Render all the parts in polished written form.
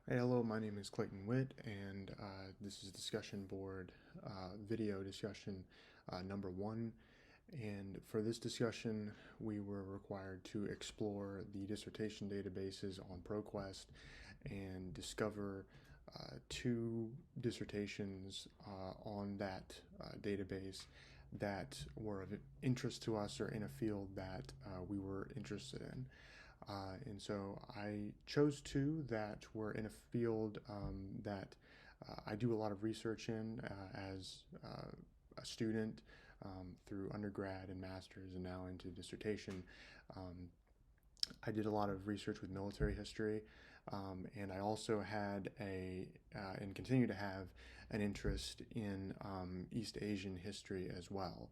Hey, hello, my name is Clayton Witt, and this is discussion board video discussion number one. And for this discussion, we were required to explore the dissertation databases on ProQuest and discover two dissertations on that database that were of interest to us or in a field that we were interested in. And so I chose two that were in a field that I do a lot of research in as a student through undergrad and master's and now into dissertation. Um, I did a lot of research with military history, and I also had and continue to have an interest in East Asian history as well,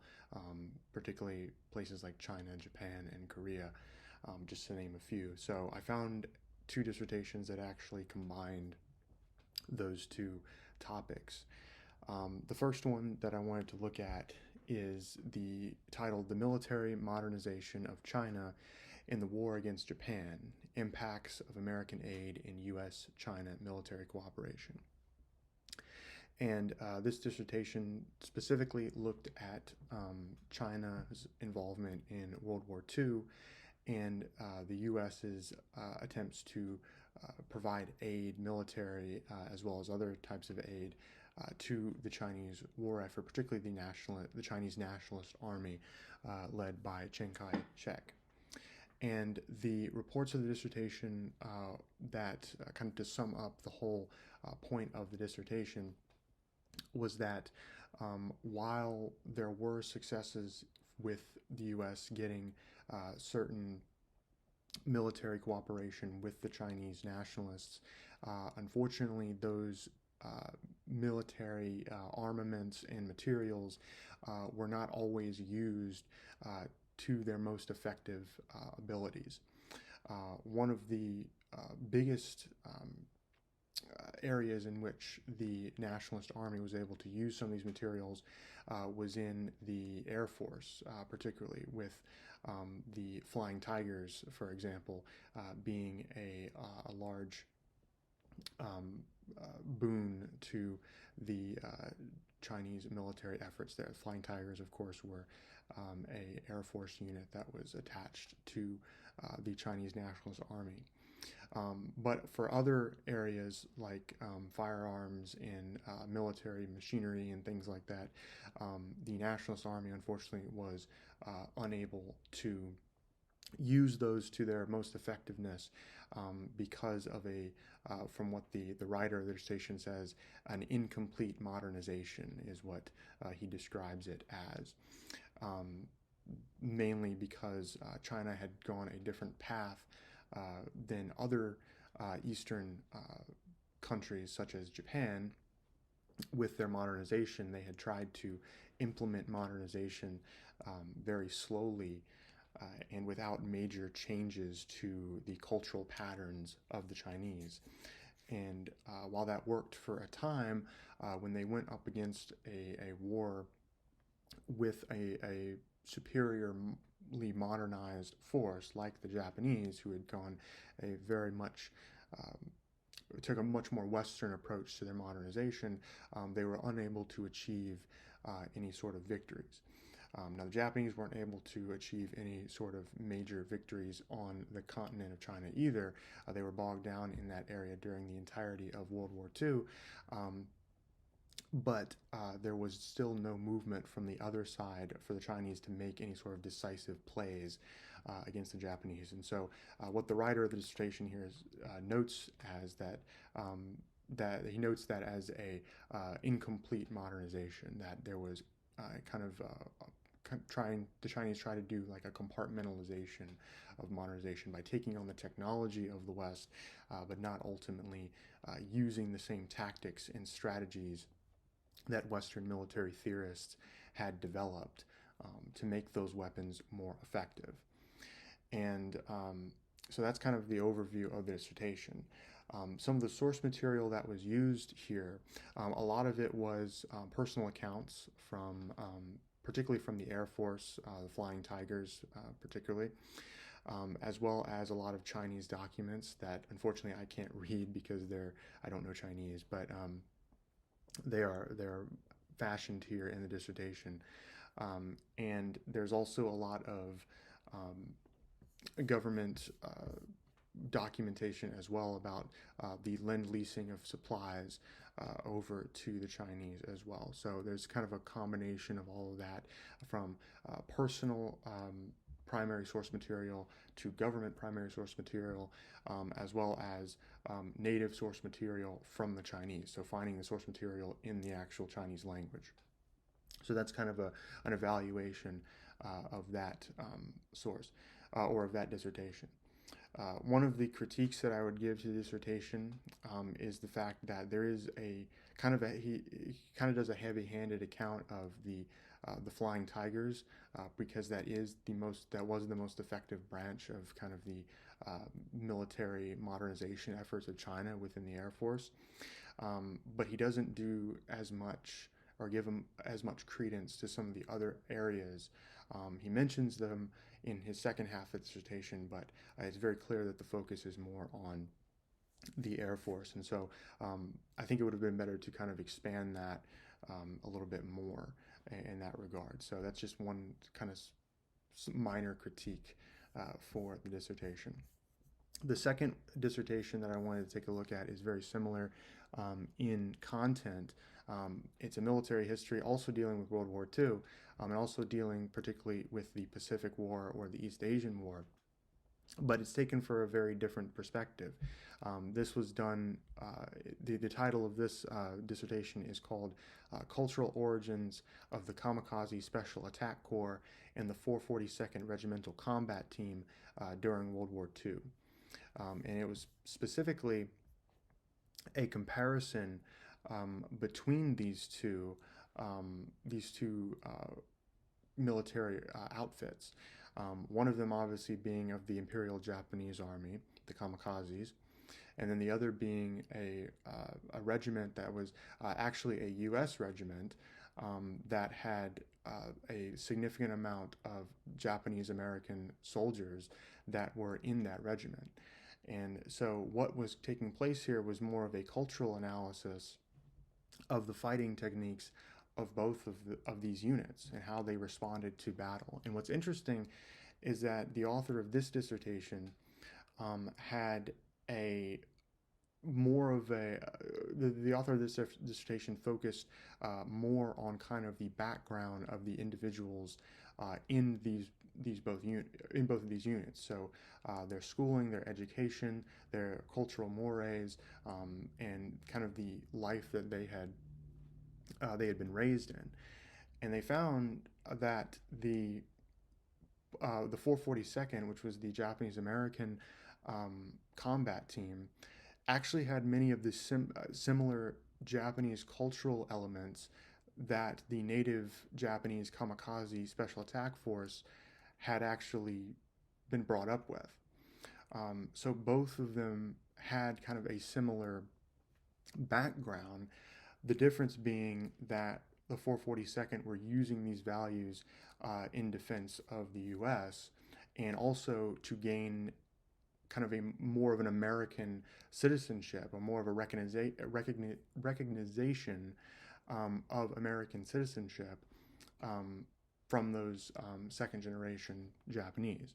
particularly places like China, Japan, and Korea, just to name a few. So I found two dissertations that actually combined those two topics. The first one that I wanted to look at is titled "The Military Modernization of China in the War Against Japan: Impacts of American Aid in U.S.-China Military Cooperation." And this dissertation specifically looked at China's involvement in World War II and the U.S.'s attempts to provide aid, military, as well as other types of aid to the Chinese war effort, particularly the Chinese Nationalist Army led by Chiang Kai-shek. And the reports of the dissertation that kind of to sum up the whole point of the dissertation was that while there were successes with the U.S. getting certain military cooperation with the Chinese nationalists, unfortunately, those military armaments and materials were not always used to their most effective abilities. One of the biggest areas in which the Nationalist Army was able to use some of these materials was in the Air Force, particularly with the Flying Tigers, for example, being a large boon to the Chinese military efforts there. The Flying Tigers, of course, were a Air Force unit that was attached to the Chinese Nationalist Army. But for other areas like firearms and military machinery and things like that, the Nationalist Army unfortunately was unable to use those to their most effectiveness because of from what the writer of the dissertation says, an incomplete modernization is what he describes it as. Mainly because China had gone a different path than other Eastern countries, such as Japan, with their modernization. They had tried to implement modernization very slowly and without major changes to the cultural patterns of the Chinese. And while that worked for a time, when they went up against a war with a superiorly modernized force like the Japanese, who had gone a very much took a much more Western approach to their modernization, they were unable to achieve any sort of victories. Now, the Japanese weren't able to achieve any sort of major victories on the continent of China either. They were bogged down in that area during the entirety of World War II. But there was still no movement from the other side for the Chinese to make any sort of decisive plays against the Japanese. And so what the writer of the dissertation here notes as that he notes that as a incomplete modernization, that there was the Chinese try to do like a compartmentalization of modernization by taking on the technology of the West, but not ultimately using the same tactics and strategies that Western military theorists had developed to make those weapons more effective. And so that's kind of the overview of the dissertation. Some of the source material that was used here, a lot of it was personal accounts from, particularly from the Air Force, the Flying Tigers particularly. as well as a lot of Chinese documents that unfortunately I can't read because I don't know Chinese, but they're fashioned here in the dissertation. And there's also a lot of government documentation as well about the lend-leasing of supplies over to the Chinese as well. So there's kind of a combination of all of that, from personal primary source material to government primary source material, as well as native source material from the Chinese. So finding the source material in the actual Chinese language. So that's kind of an evaluation of that source or of that dissertation. One of the critiques that I would give to the dissertation is the fact that there is he kind of does a heavy-handed account of the Flying Tigers, because that was the most effective branch of kind of the military modernization efforts of China within the Air Force. But he doesn't do as much or give them as much credence to some of the other areas. He mentions them in his second half of the dissertation, but it's very clear that the focus is more on the Air Force. And so I think it would have been better to kind of expand that a little bit more in that regard. So that's just one kind of minor critique for the dissertation. The second dissertation that I wanted to take a look at is very similar in content. It's a military history, also dealing with World War II, and also dealing particularly with the Pacific War or the East Asian War. But it's taken for a very different perspective. This was done, the title of this dissertation is called Cultural Origins of the Kamikaze Special Attack Corps and the 442nd Regimental Combat Team during World War II. And it was specifically a comparison between these two military outfits. One of them obviously being of the Imperial Japanese Army, the Kamikazes, and then the other being a regiment that was actually a U.S. regiment that had a significant amount of Japanese American soldiers that were in that regiment. And so what was taking place here was more of a cultural analysis of the fighting techniques of both of these units and how they responded to battle. And what's interesting is that the author of this dissertation had the author of this dissertation focused more on kind of the background of the individuals in both of these units. So their schooling, their education, their cultural mores, and kind of the life that they had been raised in. And they found that the 442nd, which was the Japanese American combat team, actually had many of the similar Japanese cultural elements that the native Japanese Kamikaze Special Attack Force had actually been brought up with. So both of them had kind of a similar background, the difference being that the 442nd were using these values in defense of the U.S. and also to gain kind of more of an American citizenship, or more of a recognition of American citizenship from those second generation Japanese.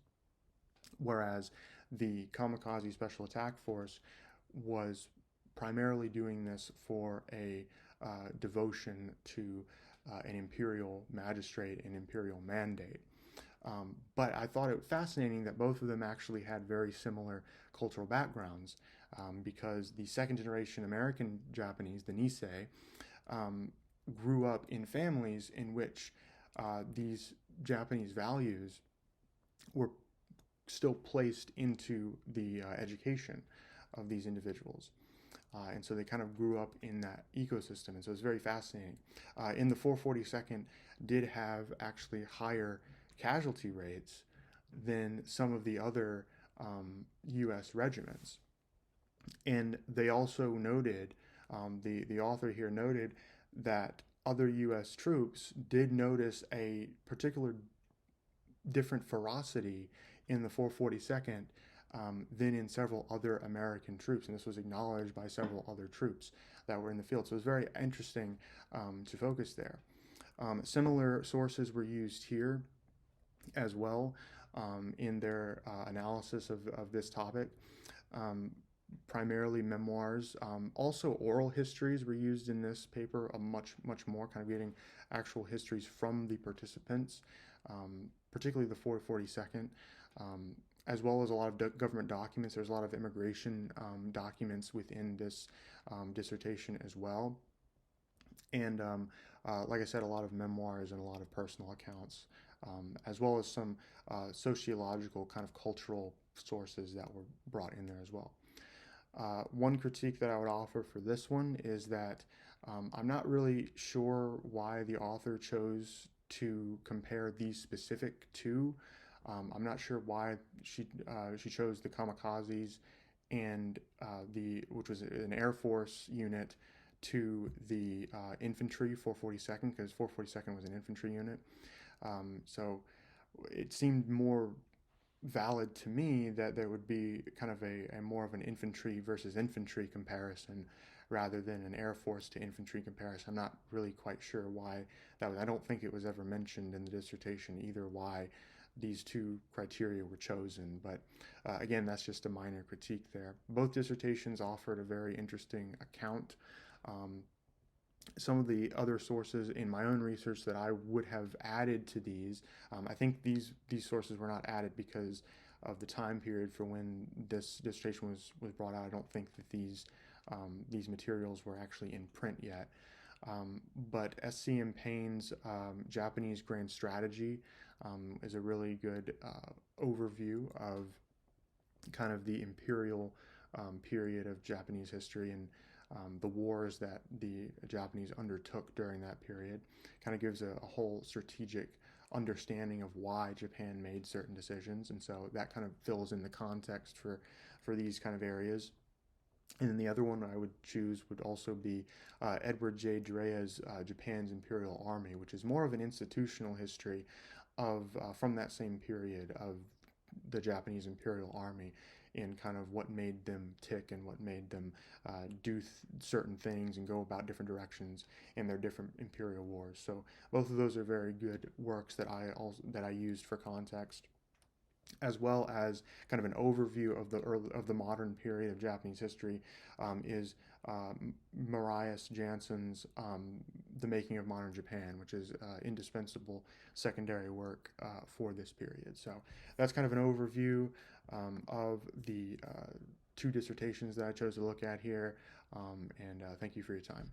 Whereas the Kamikaze Special Attack Force was primarily doing this for a devotion to an imperial magistrate and imperial mandate. But I thought it fascinating that both of them actually had very similar cultural backgrounds, because the second generation American Japanese, the Nisei, grew up in families in which these Japanese values were still placed into the education of these individuals. And so they kind of grew up in that ecosystem. And so it's very fascinating. In the 442nd did have actually higher casualty rates than some of the other U.S. regiments. And they also noted, the author here noted, that other U.S. troops did notice a particular different ferocity in the 442nd than in several other American troops, and this was acknowledged by several other troops that were in the field. So it was very interesting to focus there. Similar sources were used here as well in their analysis of this topic. Primarily memoirs. Also oral histories were used in this paper, much more, kind of getting actual histories from the participants, particularly the 442nd, as well as a lot of government documents. There's a lot of immigration documents within this dissertation as well. And like I said, a lot of memoirs and a lot of personal accounts, as well as some sociological kind of cultural sources that were brought in there as well. One critique that I would offer for this one is that I'm not really sure why the author chose to compare these specific two. I'm not sure why she chose the kamikazes and which was an Air Force unit, to the infantry 442nd, because 442nd was an infantry unit. So it seemed more valid to me that there would be kind of a more of an infantry versus infantry comparison rather than an Air Force to infantry comparison. I'm not really quite sure why that was. I don't think it was ever mentioned in the dissertation either why these two criteria were chosen, but again, that's just a minor critique there. Both dissertations offered a very interesting account. Some of the other sources in my own research that I would have added to these, I think these sources were not added because of the time period for when this dissertation was brought out. I don't think that these materials were actually in print yet. But S.C.M. Payne's Japanese Grand Strategy is a really good overview of kind of the imperial period of Japanese history and the wars that the Japanese undertook during that period. Kind of gives a whole strategic understanding of why Japan made certain decisions, and so that kind of fills in the context for these kind of areas. And then the other one I would choose would also be Edward J. Drea's Japan's Imperial Army, which is more of an institutional history of from that same period of the Japanese Imperial Army, and kind of what made them tick and what made them do certain things and go about different directions in their different imperial wars. So both of those are very good works that I used for context, as well as kind of an overview of the modern period of Japanese history. Is Marius Janssen's The Making of Modern Japan, which is indispensable secondary work for this period. So that's kind of an overview of the two dissertations that I chose to look at here, and thank you for your time.